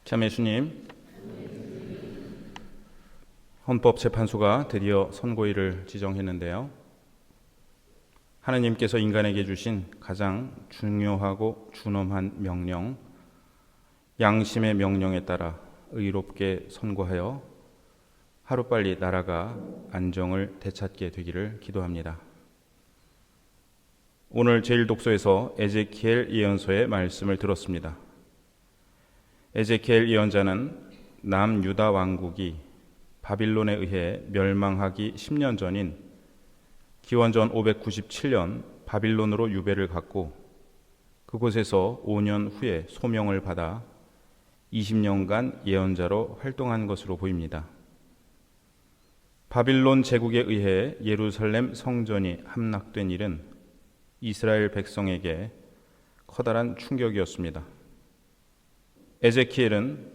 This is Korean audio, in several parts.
참 예수님, 헌법재판소가 드디어 선고일을 지정했는데요. 하느님께서 인간에게 주신 가장 중요하고 준엄한 명령, 양심의 명령에 따라 의롭게 선고하여 하루빨리 나라가 안정을 되찾게 되기를 기도합니다. 오늘 제1독서에서 에제키엘 예언서의 말씀을 들었습니다. 에제키엘 예언자는 남유다 왕국이 바빌론에 의해 멸망하기 10년 전인 기원전 597년 바빌론으로 유배를 갔고 그곳에서 5년 후에 소명을 받아 20년간 예언자로 활동한 것으로 보입니다. 바빌론 제국에 의해 예루살렘 성전이 함락된 일은 이스라엘 백성에게 커다란 충격이었습니다. 에제키엘은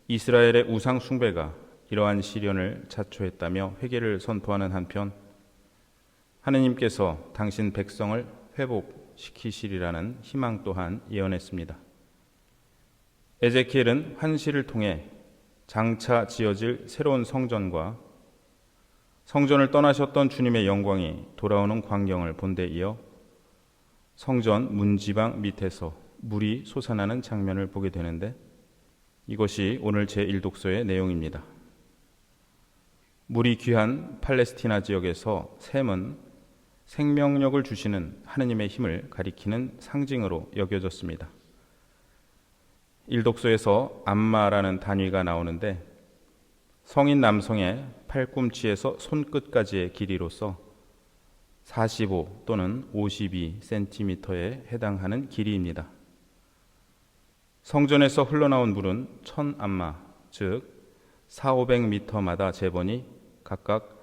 이스라엘의 우상 숭배가 이러한 시련을 자초했다며 회개를 선포하는 한편 하느님께서 당신 백성을 회복시키시리라는 희망 또한 예언했습니다. 에제키엘은 환시를 통해 장차 지어질 새로운 성전과 성전을 떠나셨던 주님의 영광이 돌아오는 광경을 본 데 이어 성전 문지방 밑에서 물이 솟아나는 장면을 보게 되는데 이것이 오늘 제1독서의 내용입니다. 물이 귀한 팔레스티나 지역에서 샘은 생명력을 주시는 하느님의 힘을 가리키는 상징으로 여겨졌습니다. 1독서에서 암마라는 단위가 나오는데 성인 남성의 팔꿈치에서 손끝까지의 길이로서 45 또는 52cm에 해당하는 길이입니다. 성전에서 흘러나온 물은 1000암마, 즉 400~500m마다 재보니 각각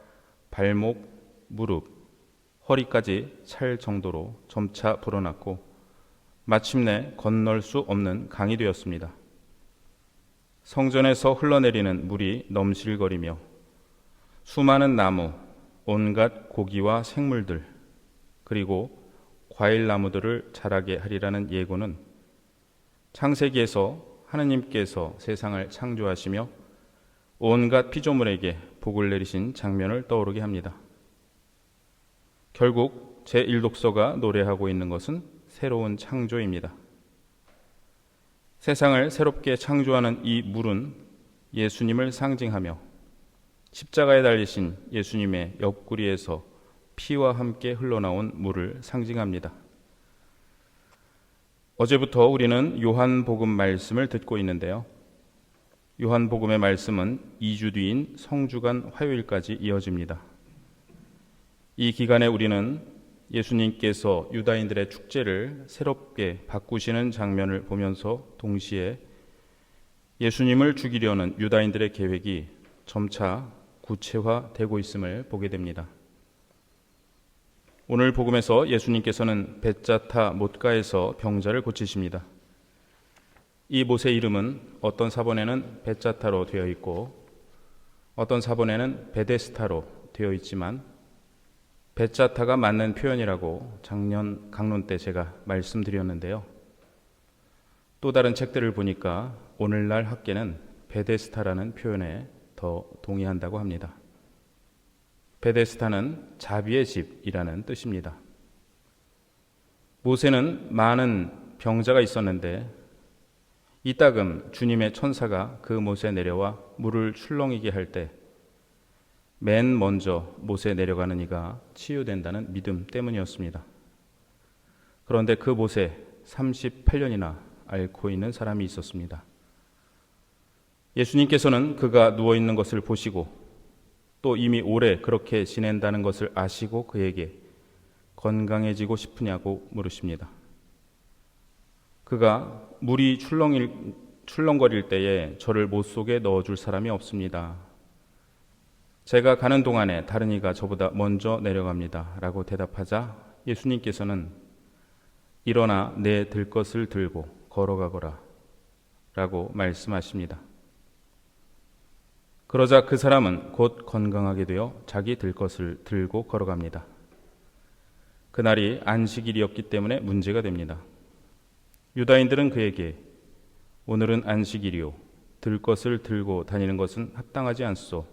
발목, 무릎, 허리까지 찰 정도로 점차 불어났고 마침내 건널 수 없는 강이 되었습니다. 성전에서 흘러내리는 물이 넘실거리며 수많은 나무, 온갖 고기와 생물들, 그리고 과일나무들을 자라게 하리라는 예고는 창세기에서 하느님께서 세상을 창조하시며 온갖 피조물에게 복을 내리신 장면을 떠오르게 합니다. 결국 제1독서가 노래하고 있는 것은 새로운 창조입니다. 세상을 새롭게 창조하는 이 물은 예수님을 상징하며 십자가에 달리신 예수님의 옆구리에서 피와 함께 흘러나온 물을 상징합니다. 어제부터 우리는 요한복음 말씀을 듣고 있는데요. 요한복음의 말씀은 2주 뒤인 성주간 화요일까지 이어집니다. 이 기간에 우리는 예수님께서 유다인들의 축제를 새롭게 바꾸시는 장면을 보면서 동시에 예수님을 죽이려는 유다인들의 계획이 점차 구체화되고 있음을 보게 됩니다. 오늘 복음에서 예수님께서는 벳자타 못가에서 병자를 고치십니다. 이 못의 이름은 어떤 사본에는 벳자타로 되어 있고 어떤 사본에는 베데스타로 되어 있지만 벳자타가 맞는 표현이라고 작년 강론 때 제가 말씀드렸는데요. 또 다른 책들을 보니까 오늘날 학계는 베데스타라는 표현에 더 동의한다고 합니다. 베데스타는 자비의 집이라는 뜻입니다. 모세는 많은 병자가 있었는데 이따금 주님의 천사가 그 못에 내려와 물을 출렁이게 할 때 맨 먼저 못에 내려가는 이가 치유된다는 믿음 때문이었습니다. 그런데 그 못에 38년이나 앓고 있는 사람이 있었습니다. 예수님께서는 그가 누워있는 것을 보시고 또 이미 오래 그렇게 지낸다는 것을 아시고 그에게 건강해지고 싶으냐고 물으십니다. 그가 물이 출렁거릴 때에 저를 못 속에 넣어줄 사람이 없습니다. 제가 가는 동안에 다른 이가 저보다 먼저 내려갑니다. 라고 대답하자 예수님께서는 일어나 내 들 것을 들고 걸어가거라 라고 말씀하십니다. 그러자 그 사람은 곧 건강하게 되어 자기 들 것을 들고 걸어갑니다. 그날이 안식일이었기 때문에 문제가 됩니다. 유다인들은 그에게 오늘은 안식일이요 들 것을 들고 다니는 것은 합당하지 않소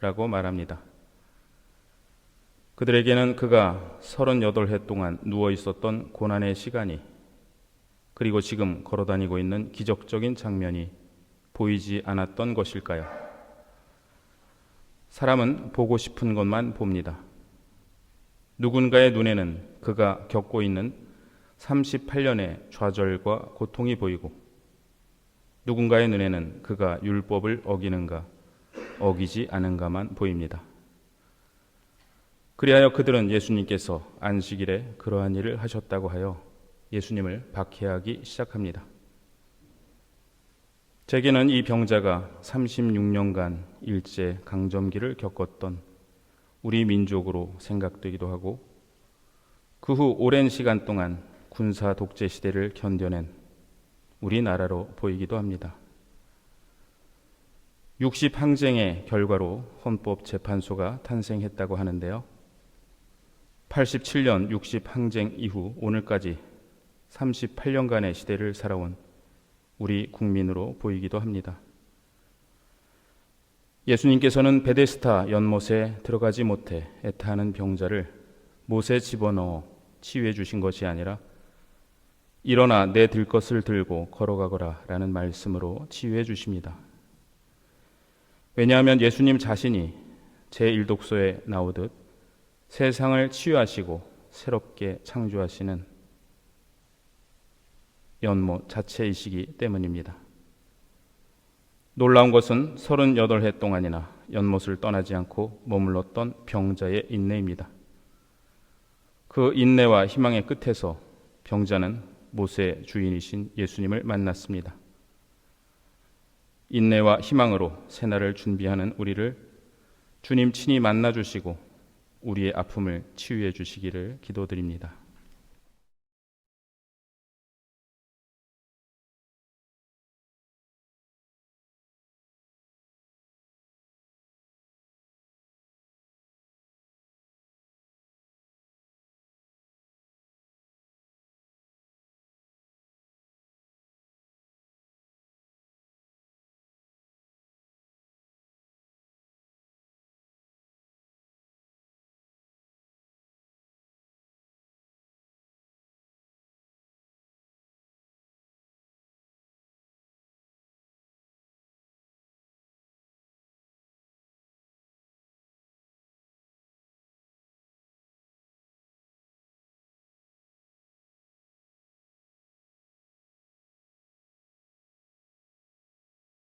라고 말합니다. 그들에게는 그가 38해 동안 누워 있었던 고난의 시간이, 그리고 지금 걸어다니고 있는 기적적인 장면이 보이지 않았던 것일까요? 사람은 보고 싶은 것만 봅니다. 누군가의 눈에는 그가 겪고 있는 38년의 좌절과 고통이 보이고, 누군가의 눈에는 그가 율법을 어기는가 어기지 않은가만 보입니다. 그리하여 그들은 예수님께서 안식일에 그러한 일을 하셨다고 하여 예수님을 박해하기 시작합니다. 제게는 이 병자가 36년간 일제 강점기를 겪었던 우리 민족으로 생각되기도 하고, 그 후 오랜 시간 동안 군사 독재 시대를 견뎌낸 우리나라로 보이기도 합니다. 60항쟁의 결과로 헌법재판소가 탄생했다고 하는데요. 87년 60항쟁 이후 오늘까지 38년간의 시대를 살아온 우리 국민으로 보이기도 합니다. 예수님께서는 베데스다 연못에 들어가지 못해 애타하는 병자를 못에 집어넣어 치유해 주신 것이 아니라 일어나 내 들 것을 들고 걸어가거라 라는 말씀으로 치유해 주십니다. 왜냐하면 예수님 자신이 제1독서에 나오듯 세상을 치유하시고 새롭게 창조하시는 연못 자체이시기 때문입니다. 놀라운 것은 38해 동안이나 연못을 떠나지 않고 머물렀던 병자의 인내입니다. 그 인내와 희망의 끝에서 병자는 못의 주인이신 예수님을 만났습니다. 인내와 희망으로 새날을 준비하는 우리를 주님 친히 만나주시고 우리의 아픔을 치유해 주시기를 기도드립니다.